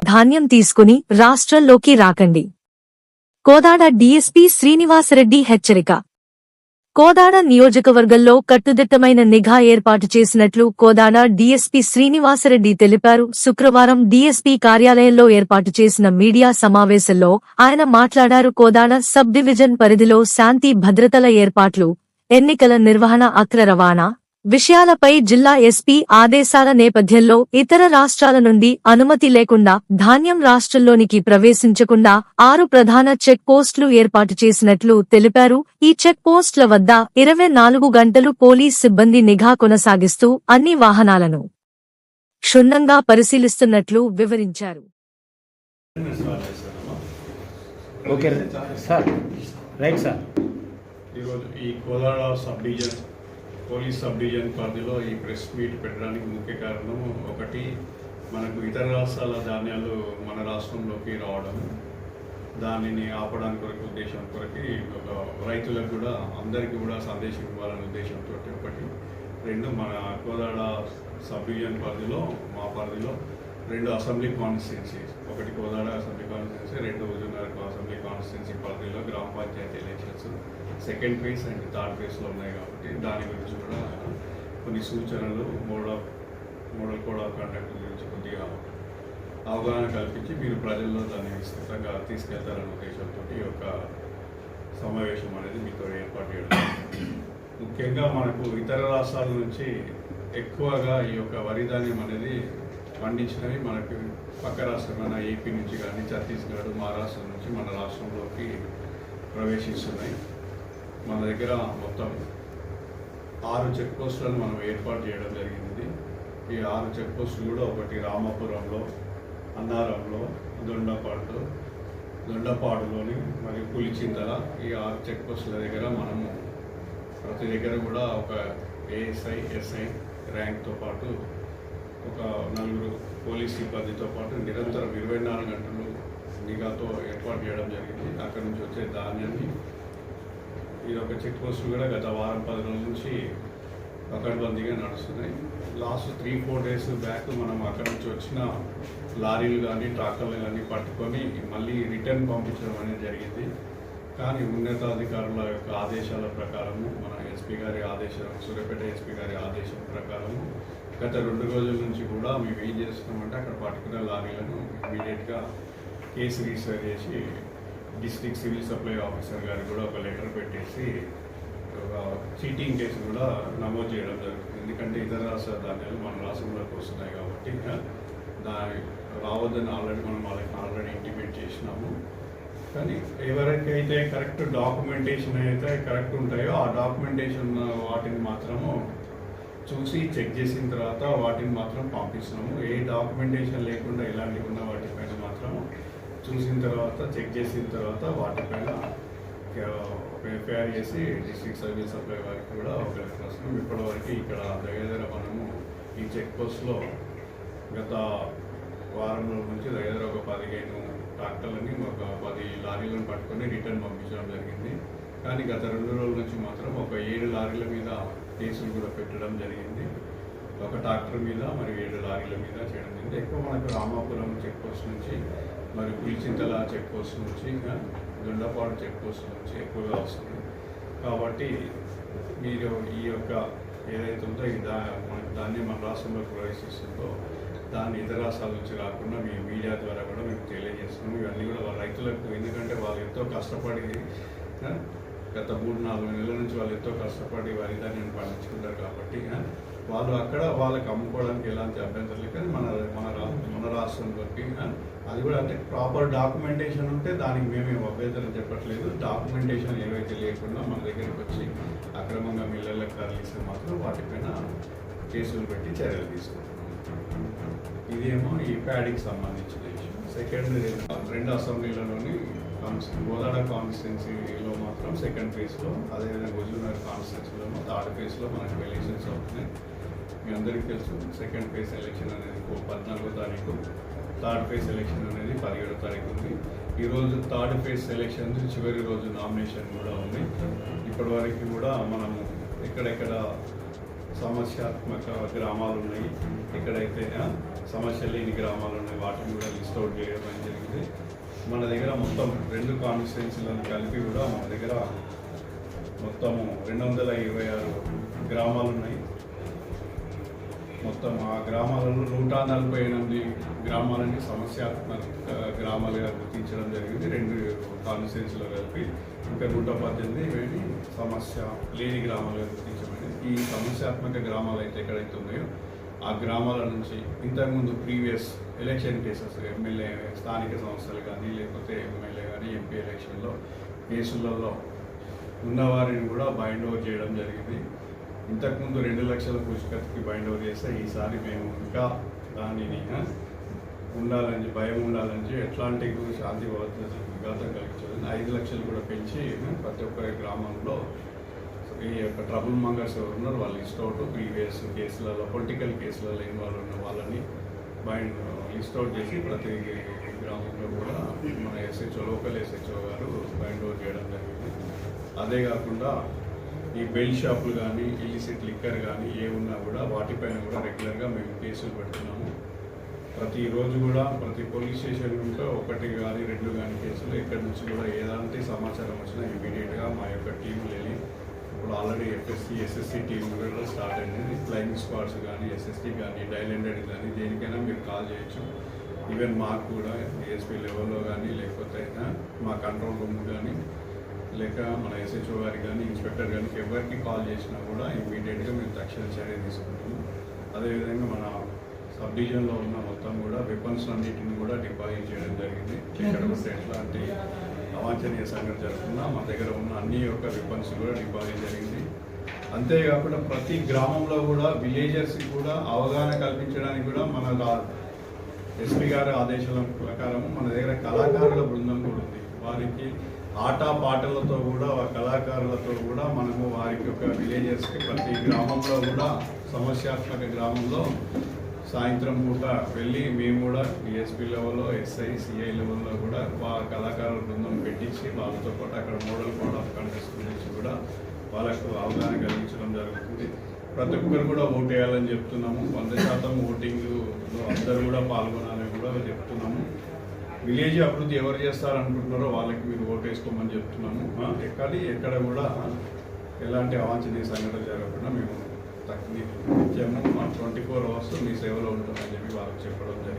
ధాన్యం తీసుకుని రాష్ట్రంలోకి రాకండి. కోదాడ డీఎస్పీ శ్రీనివాసరెడ్డి హెచ్చరిక. కోదాడ నియోజకవర్గంలో కట్టుదిట్టమైన నిఘా ఏర్పాటు చేసినట్లు కోదాడ డీఎస్పీ శ్రీనివాసరెడ్డి తెలిపారు. శుక్రవారం డీఎస్పీ కార్యాలయంలో ఏర్పాటు చేసిన మీడియా సమావేశంలో ఆయన మాట్లాడారు. కోదాడ సబ్ డివిజన్ పరిధిలో శాంతి భద్రతల ఏర్పాట్లు, ఎన్నికల నిర్వహణ, అక్రమ రవాణా విషయాలపై జిల్లా ఎస్పీ ఆదేశాల నేపథ్యంలో ఇతర రాష్ట్రాల నుండి అనుమతి లేకుండా ధాన్యం రాష్ట్రంలోనికి ప్రవేశించకుండా 6 ప్రధాన చెక్ పోస్టులు ఏర్పాటు చేసినట్లు తెలిపారు. ఈ చెక్ పోస్టుల వద్ద 24 గంటలు పోలీస్ సిబ్బంది నిఘా కొనసాగిస్తూ అన్ని వాహనాలను క్షుణ్ణంగా పరిశీలిస్తున్నట్లు వివరించారు. పోలీస్ సబ్ డివిజన్ పరిధిలో ఈ ప్రెస్ మీట్ పెట్టడానికి ముఖ్య కారణం ఒకటి, మనకు ఇతర రాష్ట్రాల ధాన్యాలు మన రాష్ట్రంలోకి రావడం, దానిని ఆపడానికి కొరకు ఉద్దేశం కొరకు ఒక రైతులకు కూడా అందరికీ కూడా సందేశం ఇవ్వాలనే ఉద్దేశంతో ఒకటి. 2, మన కోదాడ సబ్ డివిజన్ పరిధిలో మా పరిధిలో 2 అసెంబ్లీ కాన్స్టిట్యున్సీస్, ఒకటి Kodad assembly constituency, 2 Huzurnagar assembly constituency పరిధిలో gram panchayat elections second phase and third ఫేజ్లో ఉన్నాయి కాబట్టి దాని గురించి కూడా కొన్ని సూచనలు, మోడల్ కోడ్ ఆఫ్ కండక్ట్ గురించి కొద్దిగా అవగాహన కల్పించి మీరు ప్రజల్లో దాన్ని విస్తృతంగా తీసుకెళ్తారనే ఉద్దేశంతో ఈ యొక్క సమావేశం అనేది మీతో ఏర్పాటు చేయడం. ముఖ్యంగా మనకు ఇతర రాష్ట్రాల నుంచి ఎక్కువగా ఈ యొక్క వరి ధాన్యం అనేది పండించినవి మనకు పక్క రాష్ట్రమైన ఏపీ నుంచి కానీ ఛత్తీస్గఢ్, మహారాష్ట్ర నుంచి మన రాష్ట్రంలోకి ప్రవేశిస్తున్నాయి. మన దగ్గర మొత్తం 6 చెక్ పోస్టులను మనం ఏర్పాటు చేయడం జరిగింది. ఈ 6 చెక్ పోస్టులు కూడా ఒకటి రామాపురంలో, అన్నారంలో, దొండపాడులోని మరియు పులిచింతల, ఈ 6 చెక్ పోస్టుల దగ్గర మనము ప్రతి దగ్గర కూడా ఒక ఏఎస్ఐ, ఎస్ఐ ర్యాంక్తో పాటు ఒక 4 పోలీస్ సిబ్బందితో పాటు నిరంతరం 24 గంటలు నిఘాతో ఏర్పాటు చేయడం జరిగింది. అక్కడి నుంచి వచ్చే ధాన్యాన్ని ఈ యొక్క చెక్ పోస్టులు కూడా గత వారం 10 రోజుల నుంచి పకడ్బందీగా నడుస్తున్నాయి. లాస్ట్ 3-4 డేస్ బ్యాక్ మనం అక్కడి నుంచి వచ్చిన లారీలు కానీ ట్రాక్టర్లు కానీ పట్టుకొని మళ్ళీ రిటర్న్ పంపించడం అనేది జరిగింది. కానీ ఉన్నతాధికారుల యొక్క ఆదేశాల ప్రకారము, మన ఎస్పీ గారి ఆదేశం, సూర్యాపేట ఎస్పీ గారి ఆదేశం ప్రకారము గత 2 రోజుల నుంచి కూడా మేము ఏం చేస్తున్నామంటే అక్కడ పట్టుకున్న లారీలను ఇమీడియట్గా కేసు రిజిస్టర్ చేసి డిస్ట్రిక్ట్ సివిల్ సప్లై ఆఫీసర్ గారికి కూడా ఒక లెటర్ పెట్టేసి ఒక చీటింగ్ కేసు కూడా నమోదు చేయడం జరుగుతుంది. ఎందుకంటే ఇతర రాష్ట్ర ధాన్యాలు మన రాష్ట్రంలోకి వస్తున్నాయి కాబట్టి దాని రావద్దని మనం వాళ్ళకి ఆల్రెడీ ఇంటిమేట్ చేసినాము. కానీ ఎవరికైతే కరెక్ట్ డాక్యుమెంటేషన్ అయితే కరెక్ట్ ఉంటాయో ఆ డాక్యుమెంటేషన్ వాటిని మాత్రము చూసి చెక్ చేసిన తర్వాత వాటిని మాత్రం పంపిస్తున్నాము. ఏ డాక్యుమెంటేషన్ లేకుండా ఇలాంటివి ఉన్న వాటిపైన మాత్రము చూసిన తర్వాత, చెక్ చేసిన తర్వాత వాటిపైన ఒక ఎఫ్ఐఆర్ చేసి డిస్ట్రిక్ట్ సర్వీస్ సప్లై వారికి కూడా ఒక లెటర్ వస్తున్నాం. ఇప్పటివరకు ఇక్కడ దగ్గర మనము ఈ చెక్ పోస్ట్లో గత వారం రోజుల నుంచి దగ్గర ఒక 15 ట్రాక్టర్లని, ఒక 10 లారీలను పట్టుకొని రిటర్న్ పంపించడం జరిగింది. కానీ గత 2 రోజుల నుంచి మాత్రం ఒక 7 లారీల మీద కేసులు కూడా పెట్టడం జరిగింది. ఒక ట్రాక్టర్ మీద మరియు 7 లారీల మీద చేయడం జరిగింది. ఎక్కువ మనకు రామాపురం చెక్ పోస్ట్ నుంచి మరి పులిచింతల చెక్ పోస్ట్ నుంచి, దొండపాడు చెక్ పోస్ట్ నుంచి ఎక్కువగా వస్తుంది. కాబట్టి మీరు ఈ యొక్క ఏదైతే ఉందో దాన్ని మన రాష్ట్రంలో ప్రవేశిస్తుందో దాన్ని ఇతర రాష్ట్రాల నుంచి రాకుండా మీ మీడియా ద్వారా కూడా మేము తెలియజేస్తున్నాము. ఇవన్నీ కూడా వాళ్ళ రైతులకు, ఎందుకంటే వాళ్ళు ఎంతో కష్టపడి గత 3-4 నెలల నుంచి వాళ్ళు ఎంతో కష్టపడి వరి ధాన్యాన్ని పండించుకుంటారు కాబట్టి వాళ్ళు అక్కడ వాళ్ళకి అమ్ముకోవడానికి ఎలాంటి అభ్యంతరం లేదు. కానీ మన రాష్ట్రంలోకి అది కూడా అంటే ప్రాపర్ డాక్యుమెంటేషన్ ఉంటే దానికి మేమేం అభ్యంతరం చెప్పట్లేదు. డాక్యుమెంటేషన్ ఏవైతే లేకుండా మన దగ్గరికి వచ్చి అక్రమంగా మిల్లర్లకు తరలిస్తే మాత్రం వాటిపైన కేసులు పెట్టి చర్యలు తీసుకుంటున్నాం. ఇదేమో ఈ ప్యాడీకి సంబంధించిన విషయం. సెకండ్ 2 అసెంబ్లీలలోని కోదాడ కాన్స్టిట్యున్సీలో మాత్రం సెకండ్ ఫేజ్లో, అదేవిధంగా హుజూర్నగర్ కాన్స్టిట్యున్సీలో థర్డ్ ఫేజ్లో మనకు ఎలక్షన్స్ అవుతున్నాయి. మీ అందరికీ తెలుసు సెకండ్ ఫేజ్ ఎలక్షన్ అనేది 14వ తారీఖు, థర్డ్ ఫేజ్ ఎలక్షన్ అనేది 17వ తారీఖు ఉంది. ఈరోజు థర్డ్ ఫేజ్ ఎలక్షన్ చివరి రోజు నామినేషన్ కూడా ఉంది. ఇప్పటి వరకు కూడా మనము ఎక్కడెక్కడ సమస్యాత్మక గ్రామాలు ఉన్నాయి, ఎక్కడైతే సమస్య లేని గ్రామాలు ఉన్నాయి వాటిని కూడా లిస్ట్ అవుట్ చేయడం జరిగింది. మన దగ్గర మొత్తం 2 కాన్స్టిట్యున్సీలను కలిపి కూడా మన దగ్గర మొత్తము 226 గ్రామాలు ఉన్నాయి. మొత్తం ఆ గ్రామాలలో 148 గ్రామాలని సమస్యాత్మక గ్రామాలుగా గుర్తించడం జరిగింది. 2 కాన్స్టిట్యున్సీలో కలిపి ఇంకా 118 ఇవేమి సమస్య లేని గ్రామాలుగా గుర్తించబడింది. ఈ సమస్యాత్మక గ్రామాలు అయితే ఎక్కడైతే ఉన్నాయో ఆ గ్రామాల నుంచి ఇంతకుముందు ప్రీవియస్ ఎలక్షన్ కేసెస్ ఎమ్మెల్యే స్థానిక సంస్థలు కానీ లేకపోతే ఎమ్మెల్యే కానీ ఎంపీ ఎలక్షన్లో కేసులలో ఉన్నవారిని కూడా బైండ్ ఓవర్ చేయడం జరిగింది. ఇంతకుముందు 2 లక్షల పూచికత్తుకి బైండ్ ఓవర్ చేస్తే ఈసారి మేము ఇంకా దానిని ఉండాలని భయం ఉండాలని ఎట్లాంటి శాంతి విఘాతం కలిగించాలని 5 లక్షలు కూడా పెంచి ప్రతి ఒక్క గ్రామంలో ఈ యొక్క ట్రబుల్ మంగర్స్ ఎవరు ఉన్నారు వాళ్ళు లిస్ట్ అవుట్ ప్రీవియస్ కేసులలో పొలిటికల్ కేసులలో ఇన్వాల్వ్ ఉన్న వాళ్ళని లిస్ట్ అవుట్ చేసి ప్రతి గ్రామంలో కూడా మన ఎస్హెచ్ఓ లోకల్ ఎస్హెచ్ఓ గారు బైండ్ ఓవర్ చేయడం జరిగింది. అదే కాకుండా ఈ బెల్ షాపులు కానీ ఇలిసిట్ లిక్కర్ కానీ ఏ ఉన్నా కూడా వాటిపైన కూడా రెగ్యులర్గా మేము కేసులు పెడుతున్నాము. ప్రతిరోజు కూడా ప్రతి పోలీస్ స్టేషన్ నుండి 1 కానీ 2 కానీ కేసులు ఎక్కడి నుంచి కూడా ఎలాంటి సమాచారం వచ్చినా ఇమీడియట్గా మా యొక్క టీంలు వెళ్ళి ఇప్పుడు ఆల్రెడీ ఎఫ్ఎస్సి ఎస్ఎస్సి టీం కూడా స్టార్ట్ అయింది. ఫ్లయింగ్ స్క్వాడ్స్ కానీ ఎస్ఎస్టీ కానీ డైల్ హండ్రెడ్ కానీ దేనికైనా మీరు కాల్ చేయొచ్చు. ఈవెన్ మాకు కూడా డిఎస్పీ లెవెల్లో కానీ లేకపోతే మా కంట్రోల్ రూమ్ కానీ లేక మన ఎస్హెచ్ఓ గారికి కానీ ఇన్స్పెక్టర్ కానీ ఎవరికి కాల్ చేసినా కూడా ఇమీడియట్గా మేము తక్షణ చర్య తీసుకుంటాము. అదేవిధంగా మన సబ్ డివిజన్లో ఉన్న మొత్తం కూడా వెపన్స్ అన్నిటిని కూడా డిపాజిట్ చేయడం జరిగింది. ఎక్కడ కూడా ఎట్లాంటి అవాంఛనీయ సంఘటన జరుగుతున్నా మన దగ్గర ఉన్న అన్ని యొక్క వెపన్స్ కూడా డిపాజిట్ జరిగింది. అంతేకాకుండా ప్రతి గ్రామంలో కూడా విలేజర్స్కి కూడా అవగాహన కల్పించడానికి కూడా మన ఎస్పీ గారి ఆదేశాల ప్రకారం మన దగ్గర కళాకారుల బృందం కూడా ఉంది. వారికి ఆట పాటలతో కూడా కళాకారులతో కూడా మనము వారికి ఒక విలేజర్స్కి ప్రతి గ్రామంలో కూడా సమస్యాత్మక గ్రామంలో సాయంత్రం పూట వెళ్ళి మేము కూడా డిఎస్పీ లెవెల్లో ఎస్ఐ సిఐ లెవెల్లో కూడా కళాకారుల బృందం పెట్టించి వాళ్ళతో పాటు అక్కడ మోడల్ కోడ్ ఆఫ్ కండక్ట్ గురించి కూడా వాళ్ళకు అవగాహన కలిగించడం జరుగుతుంది. ప్రతి ఒక్కరు కూడా ఓటు వేయాలని చెప్తున్నాము. 100% ఓటింగ్లో అందరూ కూడా పాల్గొనాలని కూడా చెప్తున్నాము. విలేజ్ అభివృద్ధి ఎవరు చేస్తారనుకుంటున్నారో వాళ్ళకి మీరు ఓటు వేసుకోమని చెప్తున్నాము. ఎక్కడ కూడా ఎలాంటి అవాంఛనీయ సంఘటన జరగకుండా మేము నిత్యము 24 hours మీ సేవలో ఉంటుందని చెప్పి వాళ్ళకి చెప్పడం జరిగింది.